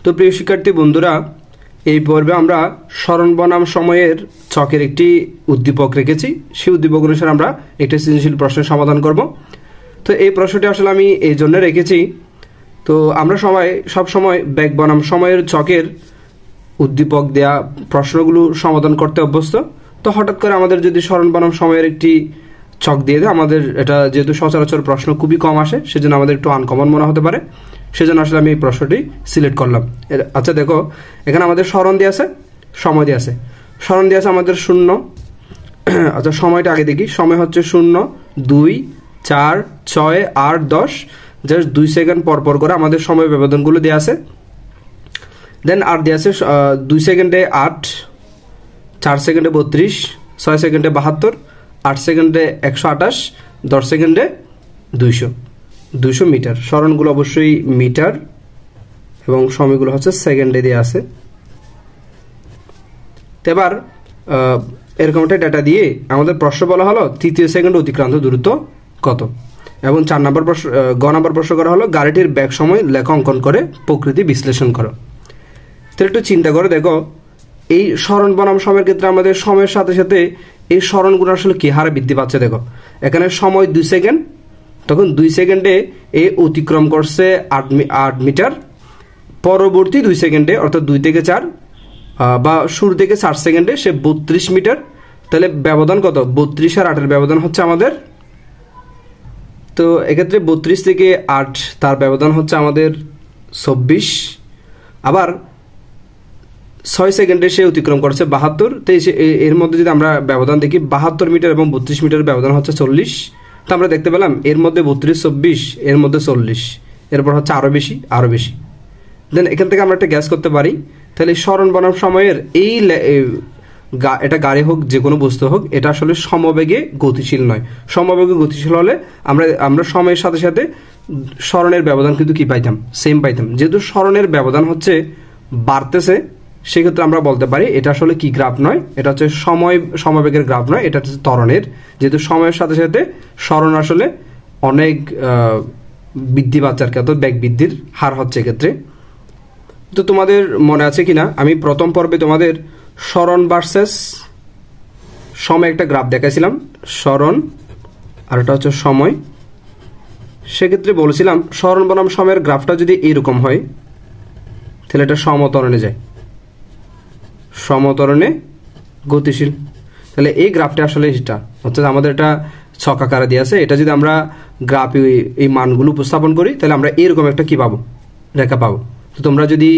তো প্রিয় শিক্ষার্থী বন্ধুরা, এই পর্বে আমরা সরণ বনাম সময়ের ছকের একটি উদ্দীপক রেখেছি। সেই উদ্দীপক অনুসারে আমরা একটি সৃজনশীল প্রশ্নের সমাধান করব। তো এই প্রশ্নটি আসলে আমি এই জন্য রেখেছি, তো আমরা সব সময় বেগ বনাম সময়ের ছকের উদ্দীপক দেয়া প্রশ্নগুলো সমাধান করতে অভ্যস্ত। তো হঠাৎ করে আমাদের যদি সরণ বনাম সময়ের একটি ছক দিয়ে দেয়, আমাদের এটা যেহেতু সচরাচর প্রশ্ন খুবই কম আসে, সেজন্য আমাদের একটু আনকমন মনে হতে পারে, সেজন্য আসলে আমি এই প্রশ্নটি সিলেক্ট করলাম। আচ্ছা দেখো, এখানে আমাদের সরণ দিয়ে আছে, সময় দিয়ে আছে। সরণ দিয়ে আছে আমাদের 0। আচ্ছা সময়টা আগে দেখি। সময় হচ্ছে 0, 2, 4, 6, 8, 10, জাস্ট 2 সেকেন্ড পর পর করে আমাদের সময় ব্যবধানগুলো দেওয়া আছে। দেন আর দেওয়া আছে 2 সেকেন্ডে 8, 4 সেকেন্ডে 32, 6 সেকেন্ডে 72, 8 সেকেন্ডে 128, 10 সেকেন্ডে 200 মিটার। সরণগুলো অবশ্যই মিটার এবং সময়গুলো হচ্ছে সেকেন্ডে দেওয়া আছে। এবার এরকম একটা ডেটা দিয়ে আমাদের প্রশ্ন বলা হলো তৃতীয় সেকেন্ড অতিক্রান্ত দূরত্ব কত, এবং 4 নম্বর প্রশ্ন গ নম্বর প্রশ্ন করা হলো গাড়িটির বেগ সময় লেখা অঙ্কন করে প্রকৃতি বিশ্লেষণ করো। তো একটু চিন্তা করে দেখো, এই সরণ বনাম সময়ের ক্ষেত্রে আমাদের সময়ের সাথে সাথে এই সরণগুলো আসলে কি হারে বৃদ্ধি পাচ্ছে। দেখো এখানে সময় 2 সেকেন্ড, তখন 2 সেকেন্ডে এ অতিক্রম করছে 8 মিটার। পরবর্তী 2 সেকেন্ডে অর্থাৎ 2 থেকে 4 বা শুরু থেকে 4 সেকেন্ডে সে 32 মিটার। তাহলে ব্যবধান কত? 32 আর 8-এর ব্যবধান হচ্ছে আমাদের, তো এক্ষেত্রে 32 থেকে 8 তার ব্যবধান হচ্ছে আমাদের 24। আবার 6 সেকেন্ডে সে অতিক্রম করছে 72। তো এর মধ্যে যদি আমরা ব্যবধান দেখি 72 মিটার এবং 32 মিটার ব্যবধান হচ্ছে 40। তো আমরা দেখতে পেলাম এর মধ্যে 32, 24, এর মধ্যে 40, এরপর হচ্ছে আরও বেশি। দেন এখান থেকে আমরা একটা গ্যাস করতে পারি, তাহলে সরণ বনাম সময়ের এটা গাড়ি হোক যে কোনো বস্তু হোক, এটা আসলে সমবেগে গতিশীল নয়। সমবেগে গতিশীল হলে আমরা সময়ের সাথে সাথে সরণের ব্যবধান কিন্তু কি পাইতাম? সেম পাইতাম। যেহেতু সরণের ব্যবধান হচ্ছে বাড়তেছে, সেক্ষেত্রে আমরা বলতে পারি এটা আসলে কি গ্রাফ নয়, এটা হচ্ছে সমবেগের গ্রাফ নয়, এটা হচ্ছে ত্বরণের। যেহেতু সময়ের সাথে সাথে সরণ আসলে অনেক বৃদ্ধি পাচ্ছে আর কি, অর্থাৎ বেগ বৃদ্ধির হার হচ্ছে এক্ষেত্রে। তো তোমাদের মনে আছে কিনা, আমি প্রথম পর্বে তোমাদের সরণ ভার্সেস সময় একটা গ্রাফ দেখাইছিলাম, সরণ আর এটা হচ্ছে সময়। সেক্ষেত্রে বলেছিলাম সরণ বনাম সময়ের গ্রাফটা যদি এইরকম হয়, তাহলে এটা সমত্বরণে যায়, সমত্বরণে গতিশীল। তাহলে এই গ্রাফটা আসলে এটা অর্থাৎ আমাদের এটা ছক আকারে দিয়ে আছে। এটা যদি আমরা গ্রাফে এই মানগুলো উপস্থাপন করি, তাহলে আমরা এরকম একটা কি পাবো? রেখা পাবো। তো তোমরা যদি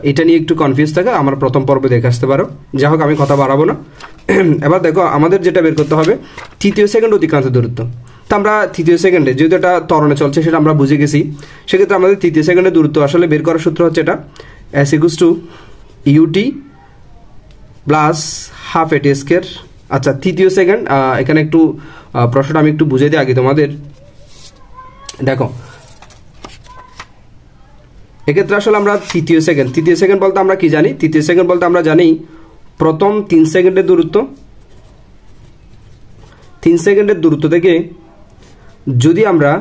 এটা নিয়ে একটু কনফিউজ থাকে, আমার প্রথম পর্বে দেখে আসতে পারো। যাই হোক, আমি কথা বাড়াবো না। এবার দেখো, আমাদের যেটা বের করতে হবে তৃতীয় সেকেন্ড অতিক্রান্ত দূরত্ব। তো আমরা তৃতীয় সেকেন্ডে যেহেতু এটা ত্বরণে চলছে সেটা আমরা বুঝে গেছি, সেক্ষেত্রে আমাদের তৃতীয় সেকেন্ডের দূরত্ব আসলে বের করার সূত্র হচ্ছে এটা S=UT plus half AT square. আচ্ছা তৃতীয় সেকেন্ড, এখানে একটু প্রশ্নটা আমি একটু বুঝে দিই আগে তোমাদের। দেখো এক্ষেত্রে আসলে আমরা তৃতীয় সেকেন্ড বলতে আমরা কি জানি? তৃতীয় সেকেন্ড বলতে আমরা জানি প্রথম 3 সেকেন্ডের দূরত্ব। 3 সেকেন্ডের দূরত্ব থেকে যদি আমরা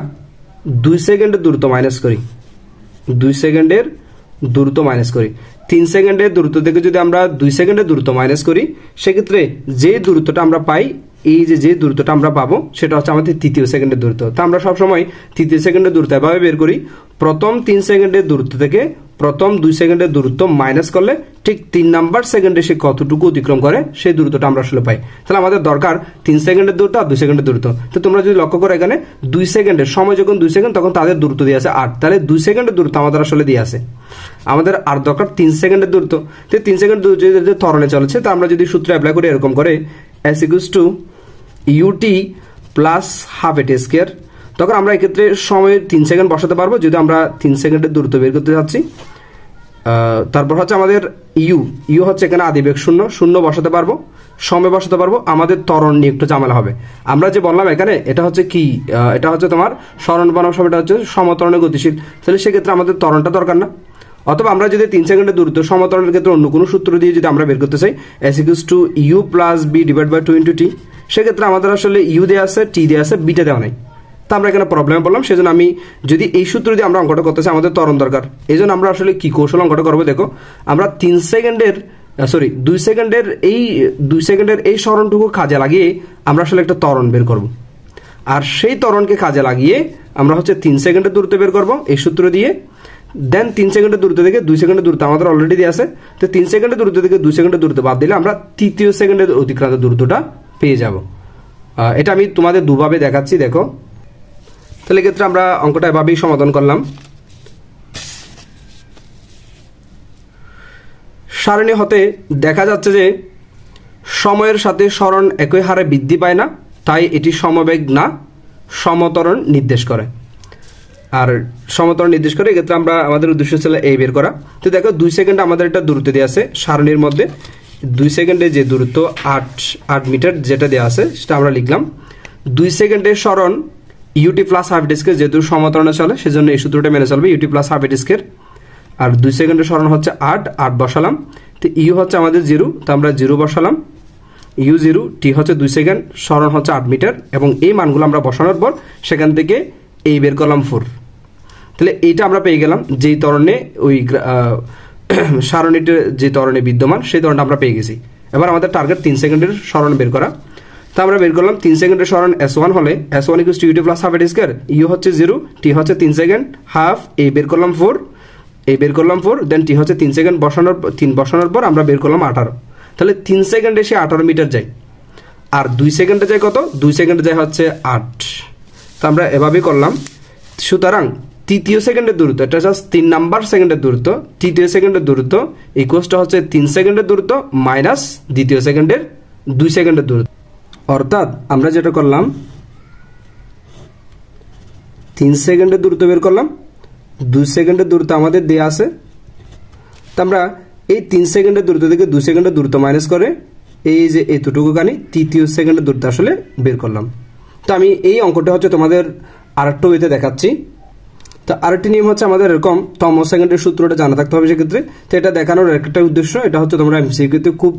2 সেকেন্ডের দূরত্ব মাইনাস করি, 2 সেকেন্ডের দূরত্ব মাইনাস করি, 3 সেকেন্ডের দূরত্ব থেকে যদি আমরা 2 সেকেন্ডের দূরত্ব মাইনাস করি, সেক্ষেত্রে যে দূরত্বটা আমরা পাই, এই যে দূরত্বটা আমরা পাবো, সেটা হচ্ছে আমাদের তৃতীয় সেকেন্ডের দূরত্ব। তো আমরা সবসময় তৃতীয় সেকেন্ডের দূরত্ব এভাবে বের করি, প্রথম 3 সেকেন্ডের দূরত্ব থেকে প্রথম 2 সেকেন্ডের দূরত্ব মাইনাস করলে ঠিক 3 নাম্বার সেকেন্ডে সে কতটুকু অতিক্রম করে সেই দূরত্বটা আমরা আসলে পাই। তাহলে আমাদের দরকার 3 সেকেন্ডের দূরত্ব আর 2 সেকেন্ডের দূরত্ব। তো তোমরা যদি লক্ষ্য করো, এখানে 2 সেকেন্ডের সময় যখন 2 সেকেন্ড, তখন তাদের দূরত্ব দিয়ে আছে 8। তাহলে 2 সেকেন্ডের দূরত্ব আমাদের আসলে দিয়ে আছে, আমাদের আর দরকার 3 সেকেন্ডের দূরত্ব। তো 3 সেকেন্ড যদি ত্বরণে চলেছে, তো আমরা যদি সূত্র অ্যাপ্লাই করি এরকম করে S=UT plus half AT square, তখন আমরা এক্ষেত্রে সময়ের 3 সেকেন্ড বসাতে পারবো, যদি আমরা 3 সেকেন্ডের দূরত্ব বের করতে যাচ্ছি। তারপর হচ্ছে আমাদের ইউ হচ্ছে এখানে আদিবেগ 0 বসাতে পারবো, সময় বসাতে পারবো। আমাদের ত্বরণ নিয়ে একটু ঝামেলা হবে। আমরা যে বললাম এখানে এটা হচ্ছে কি, এটা হচ্ছে তোমার সরণ বনাম সময়টা হচ্ছে সমত্বরণে গতিশীল। তাহলে সেক্ষেত্রে আমাদের ত্বরণটা দরকার না। অথবা আমরা যদি 3 সেকেন্ডের দূরত্ব সমত্বরণের ক্ষেত্রে অন্য কোনো সূত্র দিয়ে যদি আমরা বের করতে চাই, S=U + B/2 × T, সেক্ষেত্রে আমাদের আসলে ইউ দেওয়া আছে, টি দেওয়া আছে, বিটা দেওয়া নাই। তো আমরা এখানে প্রবলেমে পড়লাম, সেই জন্য আমি যদি এই সূত্র দিয়ে আমরা অঙ্কটা করতেছি, আমাদের ত্বরণ দরকার, এই জন্য আমরা আসলে কি কৌশল অঙ্কটা করবো দেখো, আমরা 2 সেকেন্ডের এই সরণটুকু কাজে লাগিয়ে আমরা আসলে একটা ত্বরণ বের করব, আর সেই ত্বরণকে কাজে লাগিয়ে আমরা হচ্ছে 3 সেকেন্ডের দূরত্ব বের করব এই সূত্র দিয়ে। দেন 3 সেকেন্ডের দূরত্ব থেকে 2 সেকেন্ডের দূরত্ব আমাদের অলরেডি দিয়ে আছে, তো 3 সেকেন্ডের দূরত্ব থেকে 2 সেকেন্ডের দূরত্ব বাদ দিলে আমরা তৃতীয় সেকেন্ডের অতিক্রান্ত দূরত্বটা পেয়ে যাব। এটা আমি তোমাদের দুভাবে দেখাচ্ছি, দেখো। তাহলে এক্ষেত্রে আমরা অঙ্কটা এভাবেই সমাধান করলাম। সারণী হতে দেখা যাচ্ছে যে সময়ের সাথে সরণ একই হারে বৃদ্ধি পায় না, তাই এটি সমবেগ না সমত্বরণ নির্দেশ করে। আর সমত্বরণ নির্দেশ করে এক্ষেত্রে আমরা আমাদের উদ্দেশ্য ছিল এই বের করা। তো দেখো 2 সেকেন্ড আমাদের একটা দূরত্ব দেওয়া আছে সারণীর মধ্যে, 2 সেকেন্ডে যে দূরত্ব 8 মিটার যেটা দেওয়া আছে সেটা আমরা লিখলাম। 2 সেকেন্ডের সরণ ইউটি প্লাস হাফ এটি স্কয়ার, যেহেতু সমত্বরণে চলে সেজন্য এই সূত্রটা মেনে চলবে, ইউটি প্লাস হাফ এটি স্কয়ার। আর 2 সেকেন্ডের সরণ হচ্ছে 8 বসালাম, তো ইউ হচ্ছে আমাদের 0, তো আমরা 0 বসালাম, ইউ 0, টি হচ্ছে 2 সেকেন্ড, সরণ হচ্ছে 8 মিটার, এবং এই মানগুলো আমরা বসানোর পর সেখান থেকে এই বের করলাম 4। তাহলে এইটা আমরা পেয়ে গেলাম যেই ত্বরণে ওই সারণীটির যে ত্বরণে বিদ্যমান সেই ত্বরণটা আমরা পেয়ে গেছি। এবার আমাদের টার্গেট 3 সেকেন্ডের সরণ বের করা। তো আমরা বের করলাম 3 সেকেন্ডের সরণ S1 হলে S1 = ইউটি প্লাস হাফ এটি স্কয়ার, ইউ হচ্ছে 0, টি হচ্ছে 3 সেকেন্ড, হাফ এই বের করলাম 4, দেন টি হচ্ছে 3 সেকেন্ড, বসানোর পর আমরা বের করলাম 18। তাহলে 3 সেকেন্ডে সে 18 মিটার যায়, আর 2 সেকেন্ডে যায় কত? 2 সেকেন্ডে যায় হচ্ছে 8। তো আমরা এভাবেই করলাম। সুতরাং তৃতীয় সেকেন্ডের দূরত্ব, এটা জাস্ট 3 নাম্বার সেকেন্ডের দূরত্ব, তৃতীয় সেকেন্ডের দূরত্ব ইকুয়ালটা হচ্ছে 3 সেকেন্ডের দূরত্ব মাইনাস দ্বিতীয় সেকেন্ডের 2 সেকেন্ডের দূরত্ব। অর্থাৎ আমরা যেটা করলাম 3 সেকেন্ডের দূরত্ব বের করলাম, 2 সেকেন্ডের দূরত্ব আমাদের দেয়া আছে, তো আমরা এই 3 সেকেন্ডের দূরত্ব থেকে 2 সেকেন্ডের দূরত্ব মাইনাস করে এই যে এতটুকু কানি তৃতীয় সেকেন্ডের দূরত্ব আসলে বের করলাম। তো আমি এই অঙ্কটা হচ্ছে তোমাদের আরেকটা ওয়েতে দেখাচ্ছি। তো আরেকটি নিয়ম হচ্ছে আমাদের এরকম তম সেকেন্ডের সূত্রটা জানা থাকতে হবে সেক্ষেত্রে। তো এটা দেখানোর একটা উদ্দেশ্য, এটা হচ্ছে তোমরা এমসিকিউতে খুব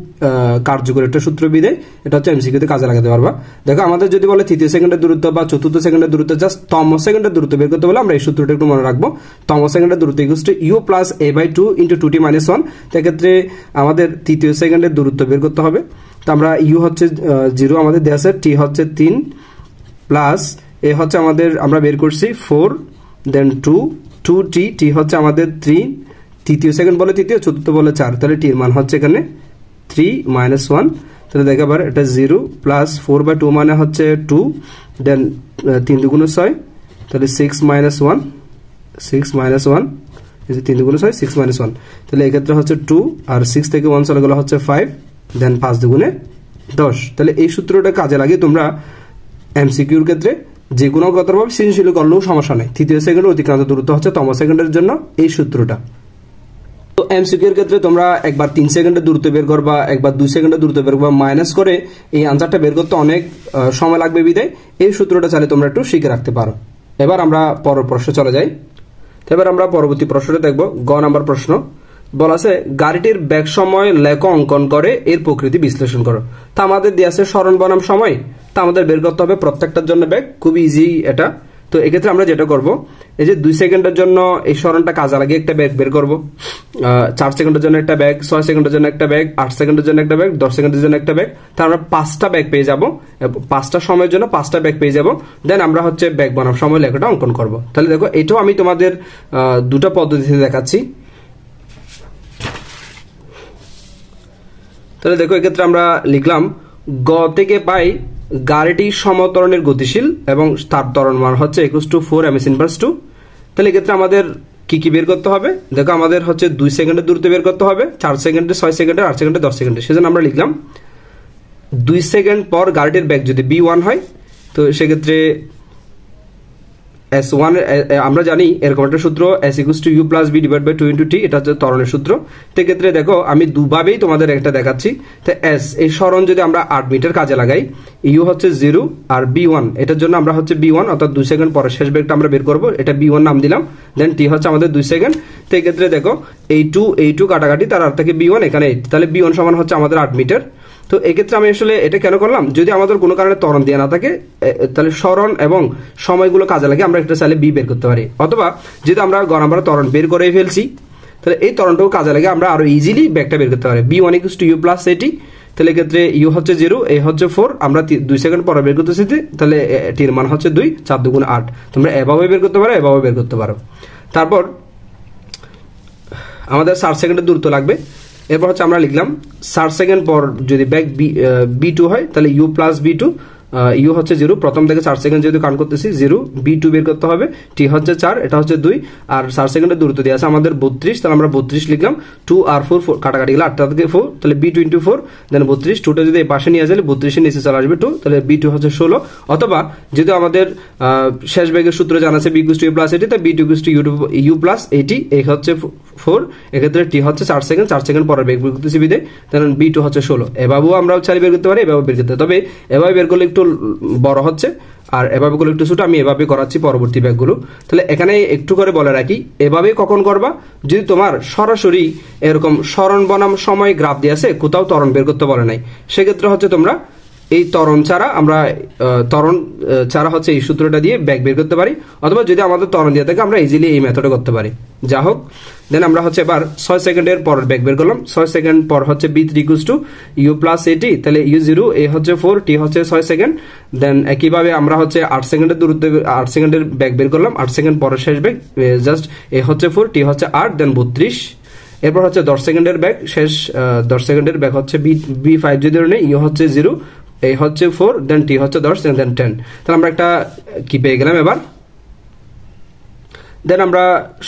কার্যকরী একটা সূত্র বিদে এটা হচ্ছে এমসিকিউতে কাজে লাগাতে পারবা। দেখো আমাদের যদি বলে তৃতীয় সেকেন্ডের দূরত্ব বা চতুর্থ সেকেন্ডের দূরত্ব, জাস্ট তম সেকেন্ডের দূরত্ব বের করতে বলে আমরা এই সূত্রটা একটু মনে রাখবো। তম সেকেন্ডের দূরত্ব equals to u plus a/2 into 2t - 1। সেক্ষেত্রে আমাদের তৃতীয় সেকেন্ডের দূরত্ব বের করতে হবে। তো আমরা ইউ হচ্ছে 0 আমাদের দেয়া আছে, টি হচ্ছে 3 প্লাস এ হচ্ছে আমাদের আমরা বের করছি 4, দেন 2t, টি হচ্ছে আমাদের 3, তৃতীয় সেকেন্ড বলে তৃতীয়, চতুর্থ বলে 4, তাহলে টির মান হচ্ছে এখানে 3 - 1। তাহলে দেখা পারে এটা 0 প্লাস 4/2 মানে হচ্ছে 2, দেন 3 × 2 = 6, তাহলে 6 - 1, এই যে 3 × 2 = 6, 6 - 1, তাহলে এক্ষেত্রে হচ্ছে 2, আর 6 থেকে 1 চলে গেলে হচ্ছে 5, দেন 5 × 2 = 10। তাহলে এই সূত্রটা কাজে লাগিয়ে তোমরা এমসিকিউর ক্ষেত্রে যে কোনো গতভাবে সৃজনশীল করলেও সমস্যা নেই। তৃতীয় সেকেন্ডের অতিক্রান্ত দূরত্ব হচ্ছে তম সেকেন্ডের জন্য এই সূত্রটা। তো এমসিকিউর ক্ষেত্রে তোমরা একবার 3 সেকেন্ডের দূরত্ব বের করবা, একবার 2 সেকেন্ডের দূরত্ব বের করবা, মাইনাস করে এই আনসারটা বের করতে অনেক সময় লাগবে বিধায় এই সূত্রটা চাইলে তোমরা একটু শিখে রাখতে পারো। এবার আমরা পরের প্রশ্নে চলে যাই। এবার আমরা পরবর্তী প্রশ্নটা দেখব। গ নাম্বার প্রশ্ন বলা আছে গাড়িটির বেগ সময় লেখ অঙ্কন করে এর প্রকৃতি বিশ্লেষণ করো। তা আমাদের দিয়ে আছে সরণ বনাম সময়, তা আমাদের বের করতে হবে প্রত্যেকটার জন্য বেগ, খুব ইজি এটা। তো এক্ষেত্রে আমরা যেটা করব, এই যে 2 সেকেন্ডের জন্য এই সরণটা কাজে লাগিয়ে একটা বেগ বের করব, 4 সেকেন্ডের জন্য একটা বেগ, 6 সেকেন্ডের জন্য একটা বেগ, 8 সেকেন্ডের জন্য একটা বেগ, 10 সেকেন্ডের জন্য একটা বেগ, তার আমরা 5টা বেগ পেয়ে যাব, 5টা সময়ের জন্য 5টা বেগ পেয়ে যাব। দেন আমরা হচ্ছে বেগ বনাম সময় লেখাটা অঙ্কন করব। তাহলে দেখো এটাও আমি তোমাদের দুটো পদ্ধতিতে দেখাচ্ছি। তাহলে দেখো এক্ষেত্রে আমরা লিখলাম গ থেকে পাই গাড়িটি সমত্বরণের গতিশীল এবং তার ত্বরণ মান হচ্ছে = 4 m/s²। তাহলে এক্ষেত্রে আমাদের কি কি বের করতে হবে? দেখো আমাদের হচ্ছে 2 সেকেন্ডের দূরত্ব বের করতে হবে, 4 সেকেন্ডে, 6 সেকেন্ডে, 8 সেকেন্ডে, 10 সেকেন্ডে। সেজন্য আমরা লিখলাম 2 সেকেন্ড পর গাড়িটির বেগ যদি b1 হয়, তো সেক্ষেত্রে S1 আমরা জানি এরকম একটা সূত্র S = u + b / 2 × t, এটা হচ্ছে ত্বরণের সূত্র। তো ক্ষেত্রে দেখো আমি দুভাবেই তোমাদের একটা দেখাচ্ছি। তো S এই সরণ যদি আমরা 8 মিটার কাজে লাগাই, u হচ্ছে 0 আর b1, এটার জন্য আমরা হচ্ছে b1 অর্থাৎ 2 সেকেন্ড পরে শেষ বেগটা আমরা বের করব, এটা b1 নাম দিলাম। দেন t হচ্ছে আমাদের 2 সেকেন্ড। তো ক্ষেত্রে দেখো এই 2 কাটাকাটি, তার অর্থ থেকে b1 এখানে 8, তাহলে b1 সমান হচ্ছে আমাদের 8 মিটার। তো এক্ষেত্রে আমি আসলে এটা কেন করলাম, যদি আমাদের কোনো কারণে ত্বরণ দেওয়া না থাকে তাহলে সরণ এবং সময়গুলো কাজে লাগে আমরা একটা চাইলে বি বের করতে পারি, অথবা যদি আমরা গ নাম্বার ত্বরণ বের করে ফেলছি তাহলে এই ত্বরণটাও কাজে লাগে আমরা আরো ইজিলি ব্যাগটা বের করতে পারি। b1 = u প্লাস এটি, তাহলে এক্ষেত্রে ইউ হচ্ছে 0, এ হচ্ছে 4, আমরা 2 সেকেন্ড পরে বের করতেছি, তাহলে টির মান হচ্ছে 2, 4 × 2 = 8। তোমরা এভাবে বের করতে পারো, এভাবে বের করতে পারো। তারপর আমাদের 60 সেকেন্ডের দূরত্ব লাগবে। এরপর হচ্ছে আমরা লিখলাম 60 সেকেন্ড পর যদি ব্যাগ b2 হয় তাহলে u প্লাস b2, ইউ হচ্ছে 0, প্রথম থেকে 4 সেকেন্ড যেহেতু কাউন্ট করতেছি 0, b2 বের করতে হবে, টি হচ্ছে 4, এটা হচ্ছে 2, আর 60 সেকেন্ডের দূরত্ব দিয়ে আছে আমাদের 32, তাহলে আমরা 32 লিখলাম। 2 আর 4 কাটাকাটি গেলে 8 থেকে 4, তাহলে b2 × 4 দেন 32, 2টা যদি এই পাশে নিয়ে আসলে 32 এর নিচে চলে আসবে 2, তাহলে b2 হচ্ছে 16। অথবা যদি আমাদের শেষ ব্যাগের সূত্র জানা আছে b = u প্লাস এটি, তাই b2 = u প্লাস এটি, এই হচ্ছে 4, এক্ষেত্রে টি হচ্ছে 4 সেকেন্ড, 4 সেকেন্ড পরে বের করতেছি বিদে, তাহলে b2 হচ্ছে 16। এভাবেও আমরা চাইলে বের করতে পারি, এভাবে বের করতে, তবে এভাবে বের করলে একটু বড় হচ্ছে আর এভাবে করলে একটু ছোট, আমি এভাবে করাচ্ছি পরবর্তী ব্যাগগুলো। তাহলে এখানে একটু করে বলে রাখি, এভাবে কখন করবা, যদি তোমার সরাসরি এরকম সরণ বনাম সময় গ্রাফ দিয়ে আছে, কোথাও ত্বরণ বের করতে বলে নাই, সেক্ষেত্রে হচ্ছে তোমরা এই ত্বরণ ছাড়া হচ্ছে এই সূত্রটা দিয়ে ব্যাগ বের করতে পারি, অথবা যদি আমাদের ত্বরণ দিয়ে থাকে আমরা ইজিলি এই মেথডে করতে পারি। যা হোক, দেন আমরা হচ্ছে এবার 6 সেকেন্ডের পর ব্যাগ বের করলাম। 6 সেকেন্ড পর হচ্ছে b3 = u প্লাস এটি, তাহলে u 0, এ হচ্ছে 4, টি হচ্ছে 6 সেকেন্ড, দেন একইভাবে আমরা হচ্ছে 8 সেকেন্ডের দূরত্ব 8 সেকেন্ডের ব্যাগ বের করলাম। 8 সেকেন্ড পরে শেষ ব্যাগ জাস্ট এ হচ্ছে 4, টি হচ্ছে 8, দেন 32। এরপর হচ্ছে 10 সেকেন্ডের ব্যাগ শেষ, 10 সেকেন্ডের ব্যাগ হচ্ছে b5 যদি ধরে নেই, ইউ হচ্ছে 0, এই হচ্ছে 4, দেন টি হচ্ছে 10, দেন 10। তাহলে আমরা একটা কি পেয়ে গেলাম এবার, দেন আমরা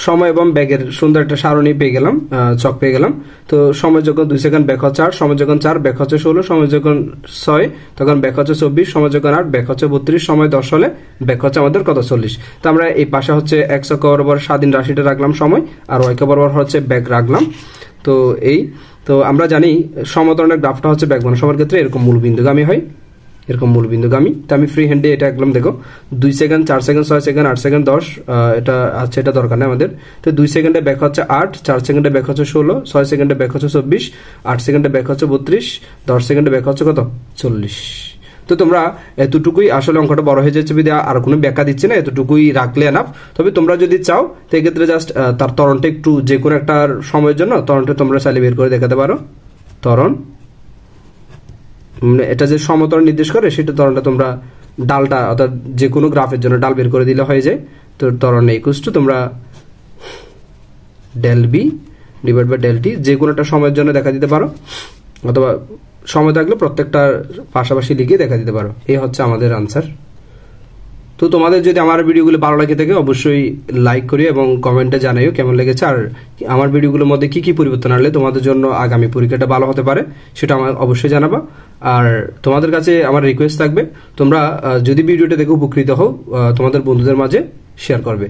সময় এবং ব্যাগের সুন্দর একটা সারণী পেয়ে গেলাম, চক পেয়ে গেলাম। তো সময় যখন 2 সেকেন্ড ব্যাক হচ্ছে 8, সময় যখন 4 ব্যাক হচ্ছে 16, সময় যখন 6 তখন ব্যাক হচ্ছে 24, সময় যখন 8 ব্যাক হচ্ছে 32, সময় 10 হলে ব্যাক হচ্ছে আমাদের কত 40। তো আমরা এই পাশে হচ্ছে x অক্ষ বরাবর স্বাধীন রাশিটা রাখলাম সময়, আর y অক্ষ বরাবর হচ্ছে ব্যাক রাখলাম। তো তো আমরা জানি সমতরণের গ্রাফটা হচ্ছে ব্যাক বনাম সময়ের ক্ষেত্রে এরকম মূলবিন্দুগামী হয়, এরকম মূলবিন্দুগামী। তো আমি ফ্রি হ্যান্ডে এটা একদম দেখো 2 সেকেন্ড 4 সেকেন্ড 6 সেকেন্ড 8 সেকেন্ড 10, এটা আছে, এটা দরকার নেই আমাদের। তো 2 সেকেন্ডে ব্যাক হচ্ছে 8, 4 সেকেন্ডে ব্যাক হচ্ছে 16, 6 সেকেন্ডে ব্যাক হচ্ছে 24, 8 সেকেন্ডে ব্যাক হচ্ছে 32, 10 সেকেন্ডে ব্যাক হচ্ছে কত 40। তো তোমরা এতটুকুই, আসলে অঙ্কটা বড় হয়ে যাচ্ছে বিধায় আর কোনো ব্যাখ্যা দিচ্ছে না, এতটুকুই রাখলে এনাফ। তবে তোমরা যদি চাও তো এক্ষেত্রে জাস্ট তার ত্বরণটা একটু যে কোনো একটা সময়ের জন্য ত্বরণটা তোমরা চাইলে বের করে দেখাতে পারো। ত্বরণ এটা যে সমতরণ নির্দেশ করে সেটা ত্বরণটা তোমরা ডালটা অর্থাৎ যে কোনো গ্রাফের জন্য ডাল বের করে দিলে হয়ে যায়। তো ত্বরণ = তোমরা del b / del t যে কোনো একটা সময়ের জন্য দেখা দিতে পারো, অথবা সময় থাকলে প্রত্যেকটা পাশাপাশি লিখে দেখা দিতে পারো। এই হচ্ছে আমাদের আনসার। তো তোমাদের যদি আমার ভিডিওগুলো ভালো লাগে থাকে অবশ্যই লাইক করিও এবং কমেন্টে জানাইও কেমন লেগেছে, আর আমার ভিডিওগুলোর মধ্যে কি কি পরিবর্তন আনলে তোমাদের জন্য আগামী পরীক্ষাটা ভালো হতে পারে সেটা আমার অবশ্যই জানাবা। আর তোমাদের কাছে আমার রিকোয়েস্ট থাকবে, তোমরা যদি ভিডিওটা দেখে উপকৃত হও তোমাদের বন্ধুদের মাঝে শেয়ার করবে।